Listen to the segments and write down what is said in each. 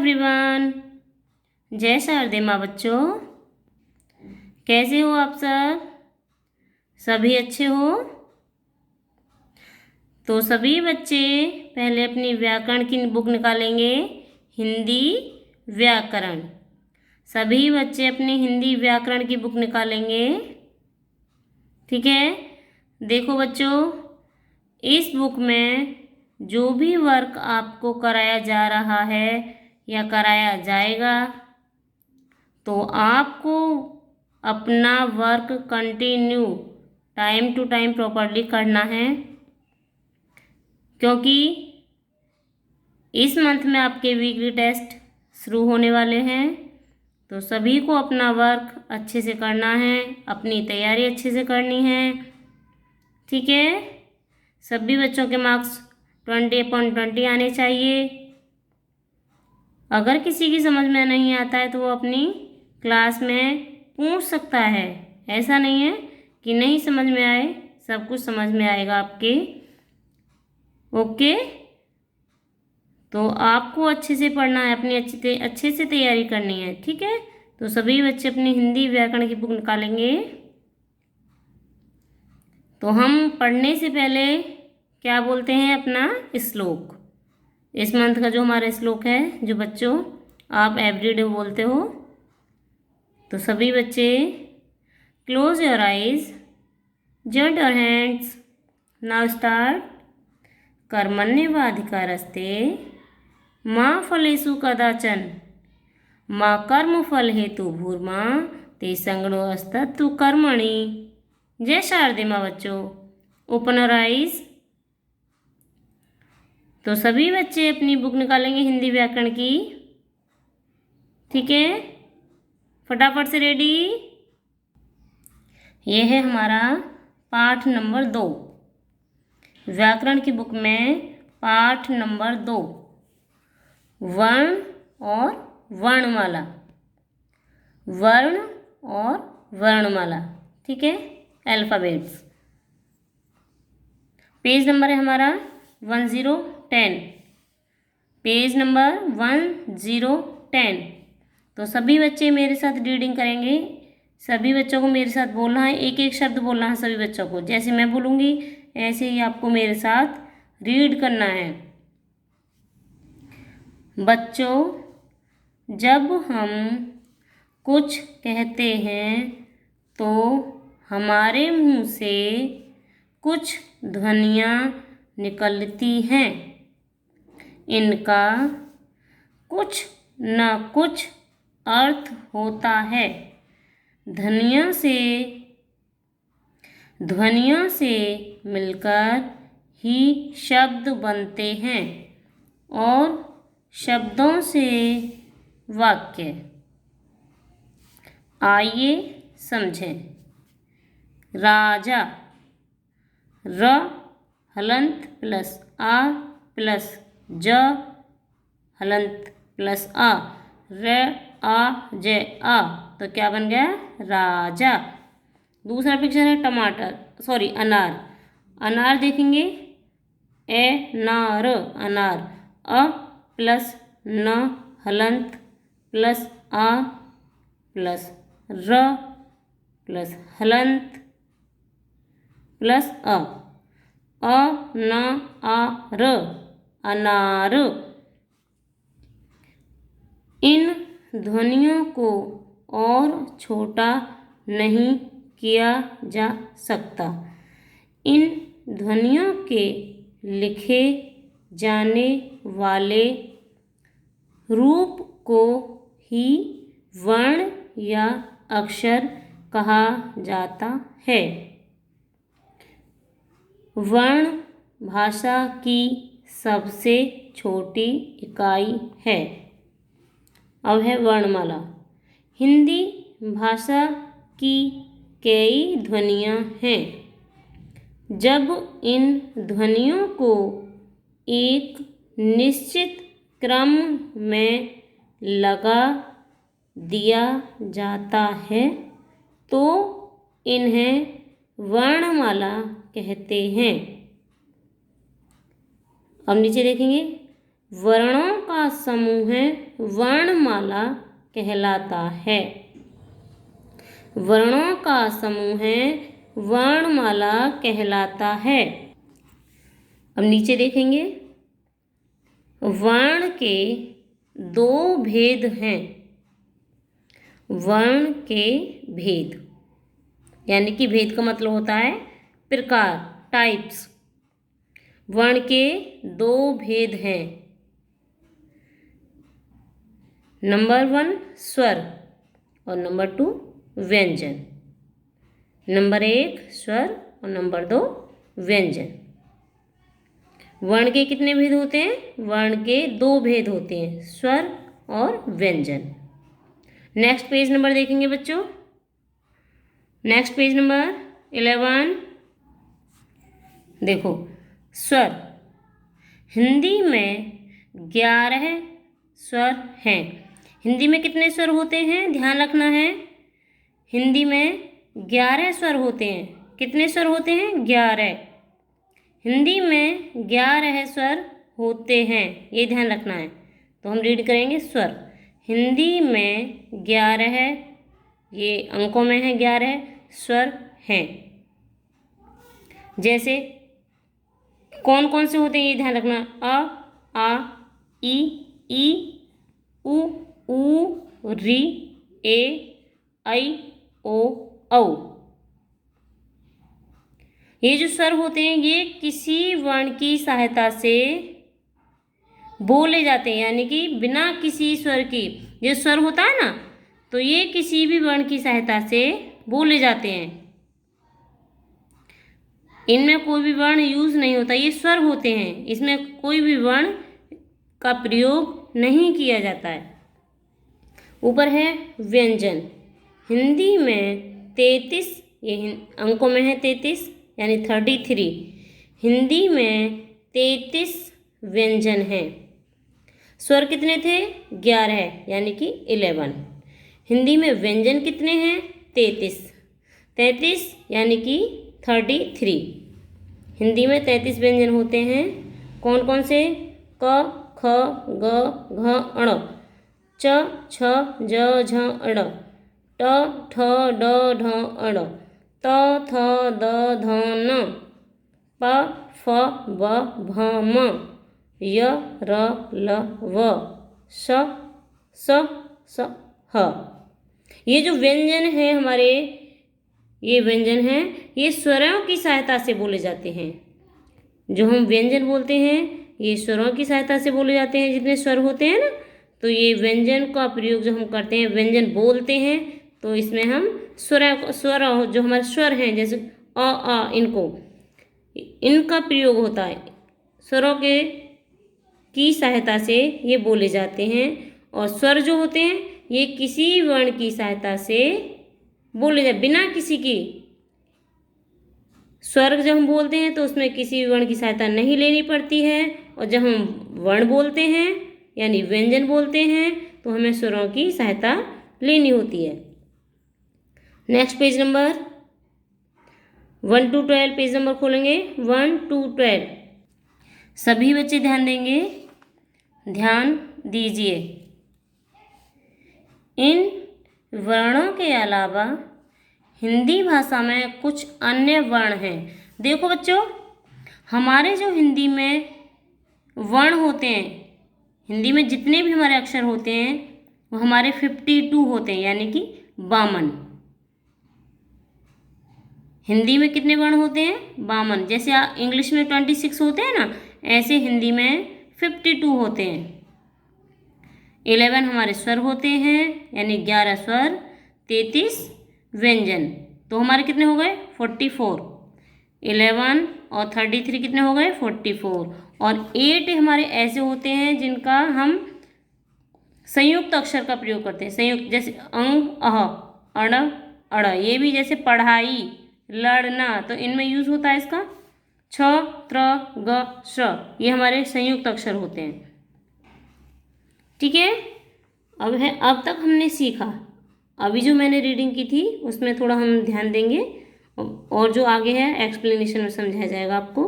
Everyone, जय शारदे माँ बच्चों। कैसे हो आप सब? सभी अच्छे हो? तो सभी बच्चे पहले अपनी व्याकरण की बुक निकालेंगे, हिंदी व्याकरण। सभी बच्चे अपनी हिंदी व्याकरण की बुक निकालेंगे, ठीक है। देखो बच्चों, इस बुक में जो भी वर्क आपको कराया जा रहा है या कराया जाएगा, तो आपको अपना work continue time to time properly करना है, क्योंकि इस मंथ में आपके वीकली टेस्ट शुरू होने वाले हैं। तो सभी को अपना वर्क अच्छे से करना है, अपनी तैयारी अच्छे से करनी है, ठीक है। सभी बच्चों के मार्क्स 20/20 आने चाहिए। अगर किसी की समझ में नहीं आता है तो वो अपनी क्लास में पूछ सकता है। ऐसा नहीं है कि नहीं समझ में आए, सब कुछ समझ में आएगा आपके। ओके, तो आपको अच्छे से पढ़ना है, अपनी अच्छे से तैयारी करनी है, ठीक है। तो सभी बच्चे अपनी हिंदी व्याकरण की बुक निकालेंगे। तो हम पढ़ने से पहले क्या बोलते हैं, अपना श्लोक। इस मंथ का जो हमारा श्लोक है, जो बच्चों आप एवरीडे बोलते हो, तो सभी बच्चे close your eyes, joint your hands, now start. कर्मण्येवाधिकारस्ते मा फलेषु कदाचन मा कर्म फल हेतु भूर्मा ते संगणोऽस्तु कर्मणि। जय शारदे माँ बच्चों। Open your eyes. तो सभी बच्चे अपनी बुक निकालेंगे हिंदी व्याकरण की, ठीक है। फटाफट से रेडी। यह है हमारा पाठ नंबर 2, व्याकरण की बुक में पाठ नंबर 2, वर्ण और वर्णमाला। वर्ण और वर्णमाला, ठीक है, अल्फाबेट्स। पेज नंबर है हमारा 1010, पेज नंबर 1010। तो सभी बच्चे मेरे साथ रीडिंग करेंगे। सभी बच्चों को मेरे साथ बोलना है, एक एक शब्द बोलना है सभी बच्चों को। जैसे मैं बोलूँगी ऐसे ही आपको मेरे साथ रीड करना है। बच्चों, जब हम कुछ कहते हैं तो हमारे मुंह से कुछ ध्वनियाँ निकलती हैं। इनका कुछ न कुछ अर्थ होता है। ध्वनियों से मिलकर ही शब्द बनते हैं और शब्दों से वाक्य। आइए समझें। राजा, र हलंत प्लस आ प्लस ज हलंत प्लस आ, र आ ज आ, तो क्या बन गया, राजा। दूसरा पिक्चर है टमाटर, सॉरी अनार। अनार देखेंगे, ए नार, अनार। अ प्लस न हलंत प्लस आ प्लस र प्लस हलंत प्लस अ न आ र, अनार। इन ध्वनियों को और छोटा नहीं किया जा सकता। इन ध्वनियों के लिखे जाने वाले रूप को ही वर्ण या अक्षर कहा जाता है। वर्ण भाषा की सबसे छोटी इकाई है। अब है वर्णमाला। हिंदी भाषा की कई ध्वनियाँ हैं। जब इन ध्वनियों को एक निश्चित क्रम में लगा दिया जाता है तो इन्हें वर्णमाला कहते हैं। अब नीचे देखेंगे, वर्णों का समूह है वर्णमाला कहलाता है। वर्णों का समूह वर्णमाला कहलाता है। अब नीचे देखेंगे, वर्ण के दो भेद हैं। वर्ण के भेद यानी कि भेद का मतलब होता है प्रकार, टाइप्स। वर्ण के दो भेद हैं। नंबर 1 स्वर और नंबर 2 व्यंजन। नंबर 1 स्वर और नंबर 2 व्यंजन। वर्ण के कितने भेद होते हैं? वर्ण के दो भेद होते हैं, स्वर और व्यंजन। नेक्स्ट पेज नंबर देखेंगे बच्चों। Next page number 11। देखो, स्वर। हिंदी में 11 स्वर हैं। हिंदी में कितने स्वर होते हैं? ध्यान रखना है, हिंदी में 11 स्वर होते हैं। कितने स्वर होते हैं? 11। हिंदी में 11 स्वर होते हैं, ये ध्यान रखना है। तो हम रीड करेंगे स्वर। हिंदी में 11, ये अंकों में है 11 स्वर हैं। जैसे कौन कौन से होते हैं ये ध्यान रखना। अ, आ, ई, उ, ऊ, री, ए, ऐ, ओ, औ। ये जो स्वर होते हैं ये किसी वर्ण की सहायता से बोले जाते हैं, यानी कि बिना किसी स्वर की। जो स्वर होता है ना, तो ये किसी भी वर्ण की सहायता से बोले जाते हैं। इनमें कोई भी वर्ण यूज नहीं होता, ये स्वर होते हैं, इसमें कोई भी वर्ण का प्रयोग नहीं किया जाता है। ऊपर है व्यंजन। हिंदी में 33, ये अंकों में है 33 यानी 33। हिंदी में 33 व्यंजन हैं। स्वर कितने थे? 11 यानी कि 11। हिंदी में व्यंजन कितने हैं? 33 यानी कि 33। हिंदी में 33 व्यंजन होते हैं। कौन कौन से? क, ख, ग, घ, अण, च, छ, ज, झ, अण, ट, ठ, ड, ढ, अण, त, थ, द, ध, न, प, फ, ब, भ, म, य, र, ल, व, श, स, ह। ये जो व्यंजन है हमारे, ये व्यंजन हैं, ये स्वरों की सहायता से बोले जाते हैं। जो हम व्यंजन बोलते हैं ये स्वरों की सहायता से बोले जाते हैं। जितने स्वर होते हैं ना, तो ये व्यंजन का प्रयोग जो हम करते हैं, व्यंजन बोलते हैं, तो इसमें हम स्वर जो हमारे स्वर हैं जैसे अ, आ, इनका प्रयोग होता है। स्वरों के की सहायता से ये बोले जाते हैं। और स्वर जो होते हैं ये किसी वर्ण की सहायता से बोले जाते, बिना किसी की। स्वर जब हम बोलते हैं तो उसमें किसी वर्ण की सहायता नहीं लेनी पड़ती है, और जब हम वर्ण बोलते हैं यानी व्यंजन बोलते हैं तो हमें स्वरों की सहायता लेनी होती है। Next page number 1 to 12 page number खोलेंगे। 1 to 12 सभी बच्चे ध्यान देंगे, ध्यान दीजिए। इन वर्णों के अलावा हिंदी भाषा में कुछ अन्य वर्ण हैं। देखो बच्चों, हमारे जो हिंदी में वर्ण होते हैं, हिंदी में जितने भी हमारे अक्षर होते हैं वो हमारे 52 होते हैं, यानी कि 52। हिंदी में कितने वर्ण होते हैं? 52। जैसे इंग्लिश में 26 होते हैं ना, ऐसे हिंदी में 52 होते हैं। 11 हमारे स्वर होते हैं, यानी 11 स्वर, 33 व्यंजन। तो हमारे कितने हो गए? 44। 11 और 33 कितने हो गए? 44। और 8 हमारे ऐसे होते हैं जिनका हम संयुक्त अक्षर का प्रयोग करते हैं। संयुक्त जैसे अंग, अह, अण, अड़। ये भी जैसे पढ़ाई, लड़ना, तो इनमें यूज होता है इसका छ, त्र, ग, श। ये हमारे संयुक्त अक्षर होते हैं। ठीक है। अब तक हमने सीखा। अभी जो मैंने रीडिंग की थी उसमें थोड़ा हम ध्यान देंगे, और जो आगे है एक्सप्लेनेशन में समझाया जाएगा आपको।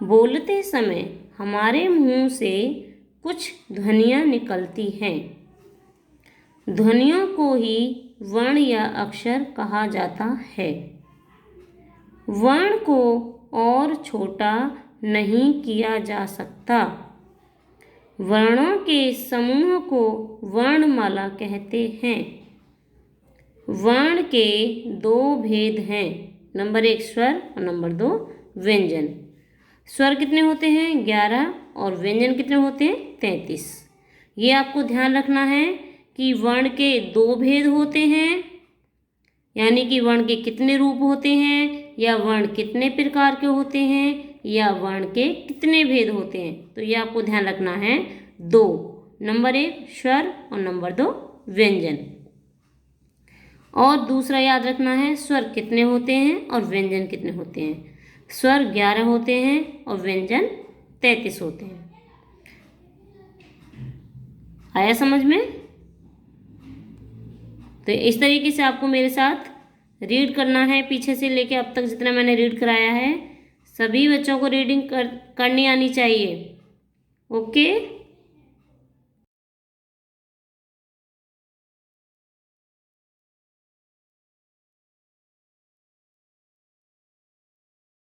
बोलते समय हमारे मुंह से कुछ ध्वनियाँ निकलती हैं। ध्वनियों को ही वर्ण या अक्षर कहा जाता है। वर्ण को और छोटा नहीं किया जा सकता। वर्णों के समूह को वर्णमाला कहते हैं। वर्ण के दो भेद हैं, नंबर 1 स्वर और नंबर 2 व्यंजन। स्वर कितने होते हैं? 11 और व्यंजन कितने होते हैं? 33। ये आपको ध्यान रखना है कि वर्ण के दो भेद होते हैं, यानी कि वर्ण के कितने रूप होते हैं, या वर्ण कितने प्रकार के होते हैं, या वर्ण के कितने भेद होते हैं। तो ये आपको ध्यान रखना है। 2, नंबर 1 स्वर और नंबर 2 व्यंजन। और दूसरा याद रखना है, स्वर कितने होते हैं और व्यंजन कितने होते हैं। स्वर 11 होते हैं और व्यंजन 33 होते हैं। आया समझ में? तो इस तरीके से आपको मेरे साथ रीड करना है, पीछे से लेके अब तक जितना मैंने रीड कराया है। सभी बच्चों को रीडिंग करनी आनी चाहिए। ओके।